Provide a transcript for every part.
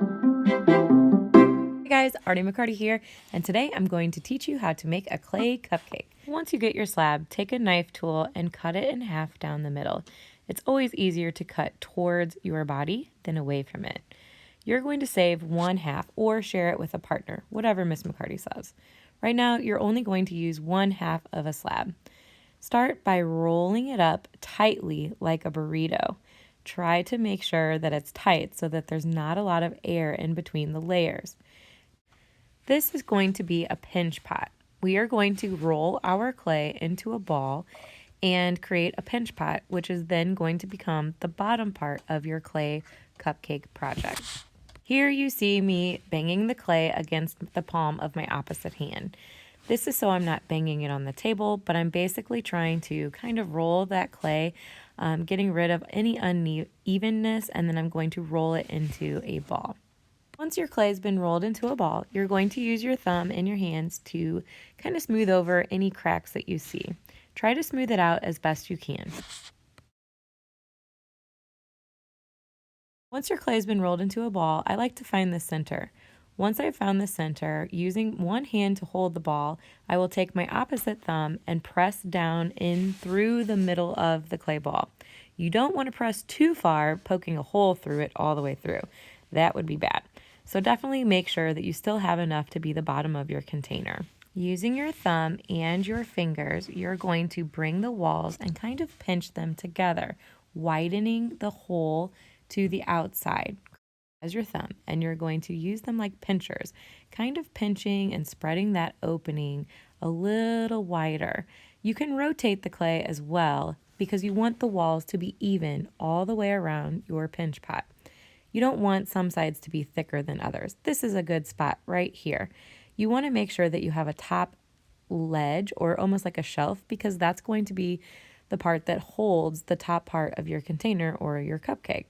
Hey guys, Artie McCarty here, and today I'm going to teach you how to make a clay cupcake. Once you get your slab, take a knife tool and cut it in half down the middle. It's always easier to cut towards your body than away from it. You're going to save one half or share it with a partner, whatever Miss McCarty says. Right now, you're only going to use one half of a slab. Start by rolling it up tightly like a burrito. Try to make sure that it's tight so that there's not a lot of air in between the layers. This is going to be a pinch pot. We are going to roll our clay into a ball and create a pinch pot, which is then going to become the bottom part of your clay cupcake project. Here you see me banging the clay against the palm of my opposite hand. This is so I'm not banging it on the table, but I'm basically trying to kind of roll that clay, getting rid of any unevenness, and then I'm going to roll it into a ball. Once your clay has been rolled into a ball, you're going to use your thumb and your hands to kind of smooth over any cracks that you see. Try to smooth it out as best you can. Once your clay has been rolled into a ball, I like to find the center. Once I've found the center, using one hand to hold the ball, I will take my opposite thumb and press down in through the middle of the clay ball. You don't want to press too far, poking a hole through it all the way through. That would be bad. So definitely make sure that you still have enough to be the bottom of your container. Using your thumb and your fingers, you're going to bring the walls and kind of pinch them together, widening the hole to the outside as your thumb, and you're going to use them like pinchers, kind of pinching and spreading that opening a little wider. You can rotate the clay as well because you want the walls to be even all the way around your pinch pot. You don't want some sides to be thicker than others. This is a good spot right here. You want to make sure that you have a top ledge or almost like a shelf because that's going to be the part that holds the top part of your container or your cupcake.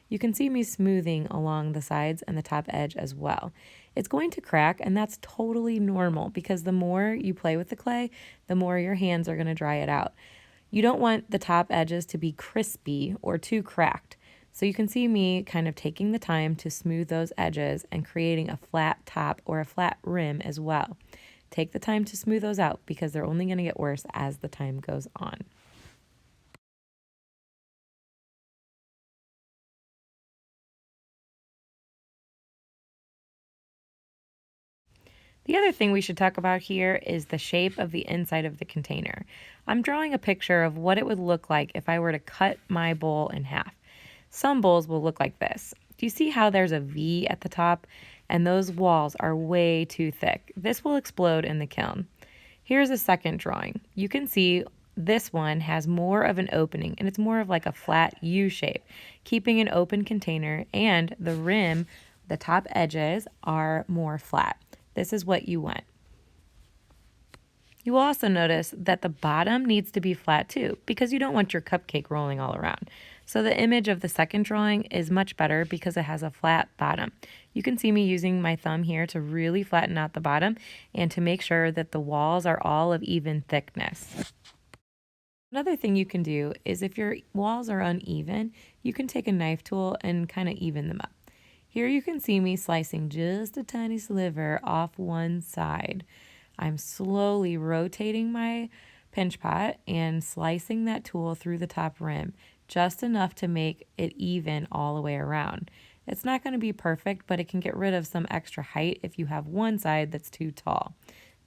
You can see me smoothing along the sides and the top edge as well. It's going to crack, and that's totally normal because the more you play with the clay, the more your hands are going to dry it out. You don't want the top edges to be crispy or too cracked. So you can see me kind of taking the time to smooth those edges and creating a flat top or a flat rim as well. Take the time to smooth those out because they're only going to get worse as the time goes on. The other thing we should talk about here is the shape of the inside of the container. I'm drawing a picture of what it would look like if I were to cut my bowl in half. Some bowls will look like this. Do you see how there's a V at the top? And those walls are way too thick. This will explode in the kiln. Here's a second drawing. You can see this one has more of an opening, and it's more of like a flat U shape, keeping an open container, and the rim, the top edges, are more flat. This is what you want. You will also notice that the bottom needs to be flat too, because you don't want your cupcake rolling all around. So the image of the second drawing is much better because it has a flat bottom. You can see me using my thumb here to really flatten out the bottom and to make sure that the walls are all of even thickness. Another thing you can do is if your walls are uneven, you can take a knife tool and kind of even them up. Here you can see me slicing just a tiny sliver off one side. I'm slowly rotating my pinch pot and slicing that tool through the top rim, just enough to make it even all the way around. It's not going to be perfect, but it can get rid of some extra height if you have one side that's too tall.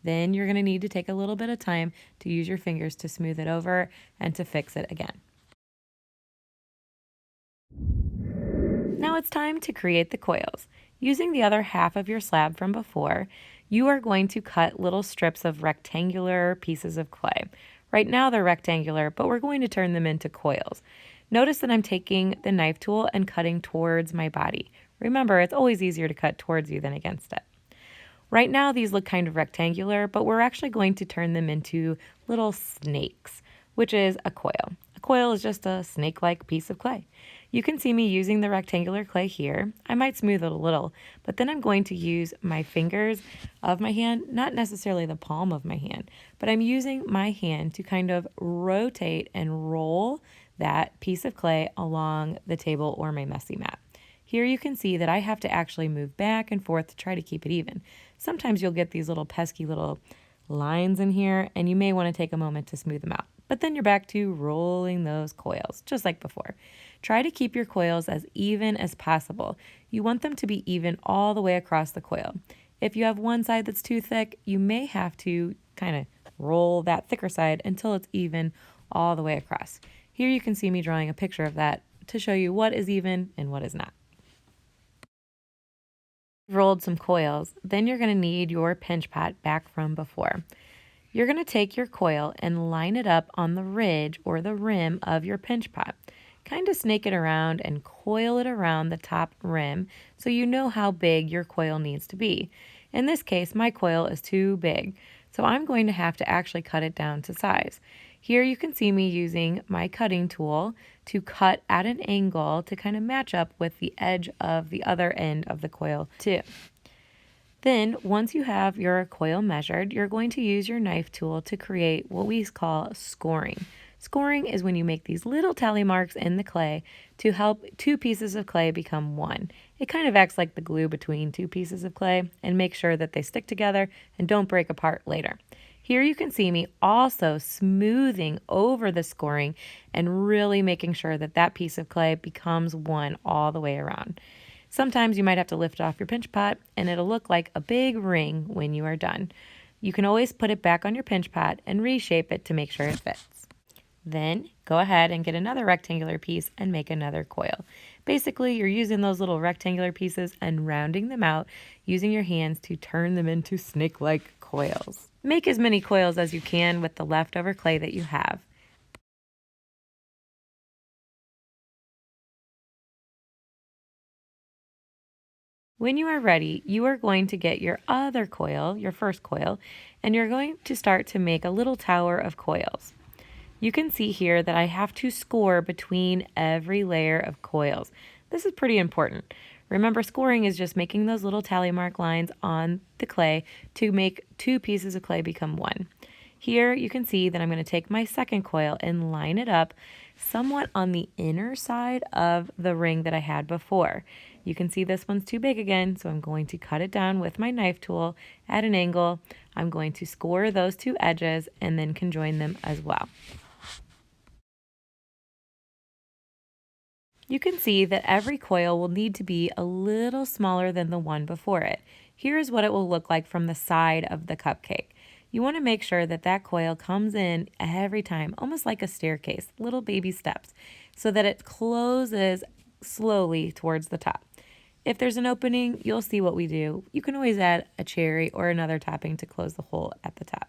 Then you're going to need to take a little bit of time to use your fingers to smooth it over and to fix it again. Now it's time to create the coils. Using the other half of your slab from before, you are going to cut little strips of rectangular pieces of clay. Right now they're rectangular, but we're going to turn them into coils. Notice that I'm taking the knife tool and cutting towards my body. Remember, it's always easier to cut towards you than against it. Right now these look kind of rectangular, but we're actually going to turn them into little snakes, which is a coil. A coil is just a snake-like piece of clay. You can see me using the rectangular clay here. I might smooth it a little, but then I'm going to use my fingers of my hand, not necessarily the palm of my hand, but I'm using my hand to kind of rotate and roll that piece of clay along the table or my messy mat. Here you can see that I have to actually move back and forth to try to keep it even. Sometimes you'll get these little pesky little lines in here, and you may want to take a moment to smooth them out. But then you're back to rolling those coils, just like before. Try to keep your coils as even as possible. You want them to be even all the way across the coil. If you have one side that's too thick, you may have to kind of roll that thicker side until it's even all the way across. Here you can see me drawing a picture of that to show you what is even and what is not. Rolled some coils, then you're going to need your pinch pot back from before. You're going to take your coil and line it up on the ridge or the rim of your pinch pot. Kind of snake it around and coil it around the top rim so you know how big your coil needs to be. In this case, my coil is too big, so I'm going to have to actually cut it down to size. Here you can see me using my cutting tool to cut at an angle to kind of match up with the edge of the other end of the coil too. Then, once you have your coil measured, you're going to use your knife tool to create what we call scoring. Scoring is when you make these little tally marks in the clay to help two pieces of clay become one. It kind of acts like the glue between two pieces of clay and makes sure that they stick together and don't break apart later. Here you can see me also smoothing over the scoring and really making sure that that piece of clay becomes one all the way around. Sometimes you might have to lift off your pinch pot and it'll look like a big ring when you are done. You can always put it back on your pinch pot and reshape it to make sure it fits. Then go ahead and get another rectangular piece and make another coil. Basically, you're using those little rectangular pieces and rounding them out using your hands to turn them into snake-like coils. Make as many coils as you can with the leftover clay that you have. When you are ready, you are going to get your other coil, your first coil, and you're going to start to make a little tower of coils. You can see here that I have to score between every layer of coils. This is pretty important. Remember, scoring is just making those little tally mark lines on the clay to make two pieces of clay become one. Here you can see that I'm going to take my second coil and line it up somewhat on the inner side of the ring that I had before. You can see this one's too big again, so I'm going to cut it down with my knife tool at an angle. I'm going to score those two edges and then conjoin them as well. You can see that every coil will need to be a little smaller than the one before it. Here's what it will look like from the side of the cupcake. You want to make sure that that coil comes in every time, almost like a staircase, little baby steps, so that it closes slowly towards the top. If there's an opening, you'll see what we do. You can always add a cherry or another topping to close the hole at the top.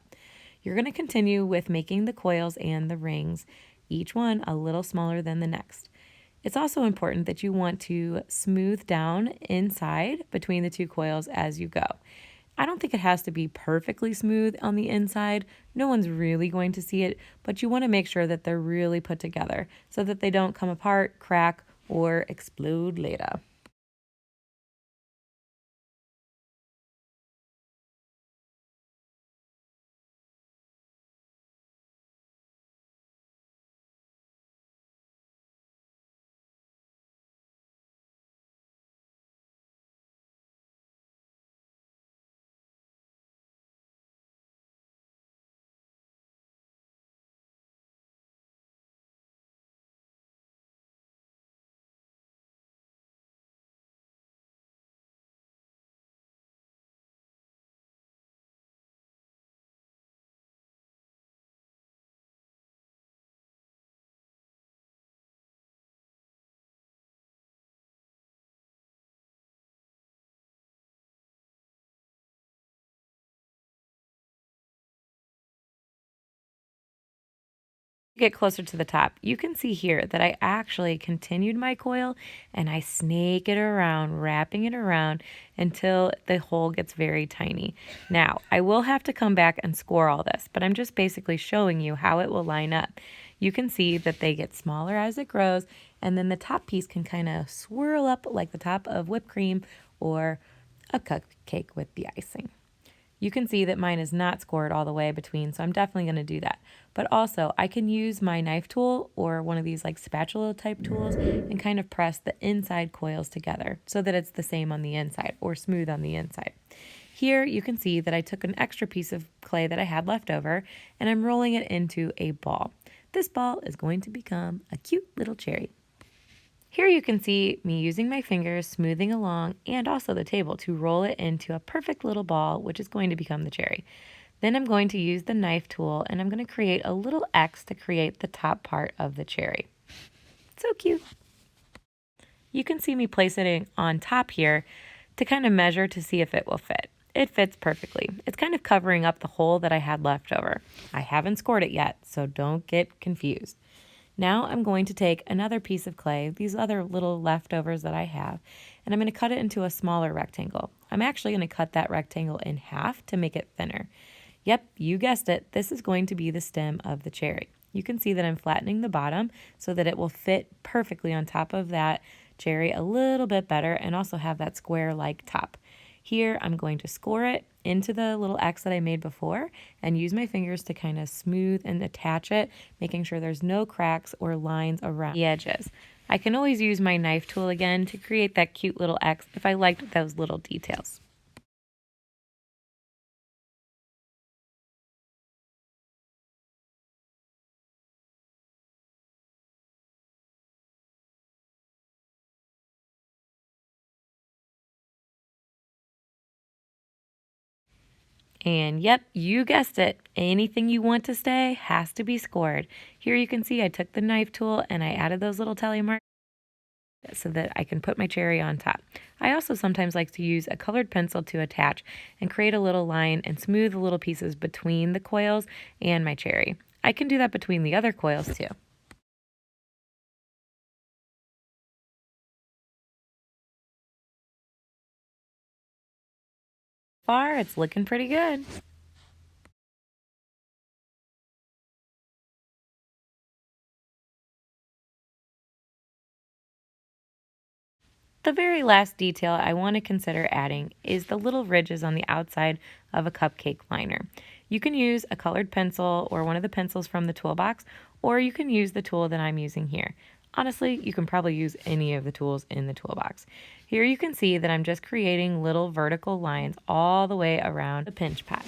You're going to continue with making the coils and the rings, each one a little smaller than the next. It's also important that you want to smooth down inside between the two coils as you go. I don't think it has to be perfectly smooth on the inside. No one's really going to see it, but you want to make sure that they're really put together so that they don't come apart, crack, or explode later. Get closer to the top, you can see here that I actually continued my coil and I snake it around, wrapping it around until the hole gets very tiny. Now, I will have to come back and score all this, but I'm just basically showing you how it will line up. You can see that they get smaller as it grows, and then the top piece can kind of swirl up like the top of whipped cream or a cupcake with the icing. You can see that mine is not scored all the way between, so I'm definitely going to do that. But also, I can use my knife tool or one of these like spatula type tools and kind of press the inside coils together so that it's the same on the inside or smooth on the inside. Here you can see that I took an extra piece of clay that I had left over and I'm rolling it into a ball. This ball is going to become a cute little cherry. Here you can see me using my fingers, smoothing along, and also the table to roll it into a perfect little ball, which is going to become the cherry. Then I'm going to use the knife tool and I'm going to create a little X to create the top part of the cherry. So cute. You can see me place it on top here to kind of measure to see if it will fit. It fits perfectly. It's kind of covering up the hole that I had left over. I haven't scored it yet, so don't get confused. Now I'm going to take another piece of clay, these other little leftovers that I have, and I'm going to cut it into a smaller rectangle. I'm actually going to cut that rectangle in half to make it thinner. Yep, you guessed it, this is going to be the stem of the cherry. You can see that I'm flattening the bottom so that it will fit perfectly on top of that cherry a little bit better and also have that square-like top. Here, I'm going to score it into the little X that I made before and use my fingers to kind of smooth and attach it, making sure there's no cracks or lines around the edges. I can always use my knife tool again to create that cute little X if I liked those little details. And yep, you guessed it. Anything you want to stay has to be scored. Here you can see I took the knife tool and I added those little tally marks so that I can put my cherry on top. I also sometimes like to use a colored pencil to attach and create a little line and smooth the little pieces between the coils and my cherry. I can do that between the other coils too. Far, it's looking pretty good. The very last detail I want to consider adding is the little ridges on the outside of a cupcake liner. You can use a colored pencil or one of the pencils from the toolbox, or you can use the tool that I'm using here. Honestly, you can probably use any of the tools in the toolbox. Here you can see that I'm just creating little vertical lines all the way around the pinch pad.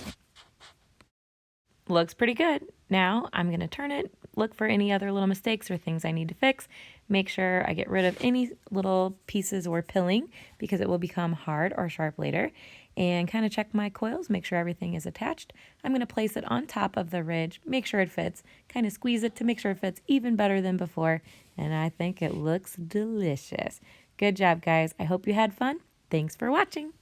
Looks pretty good. Now I'm going to turn it, look for any other little mistakes or things I need to fix, make sure I get rid of any little pieces or pilling because it will become hard or sharp later, and kind of check my coils, make sure everything is attached. I'm going to place it on top of the ridge, make sure it fits, kind of squeeze it to make sure it fits even better than before, and I think it looks delicious. Good job, guys. I hope you had fun. Thanks for watching.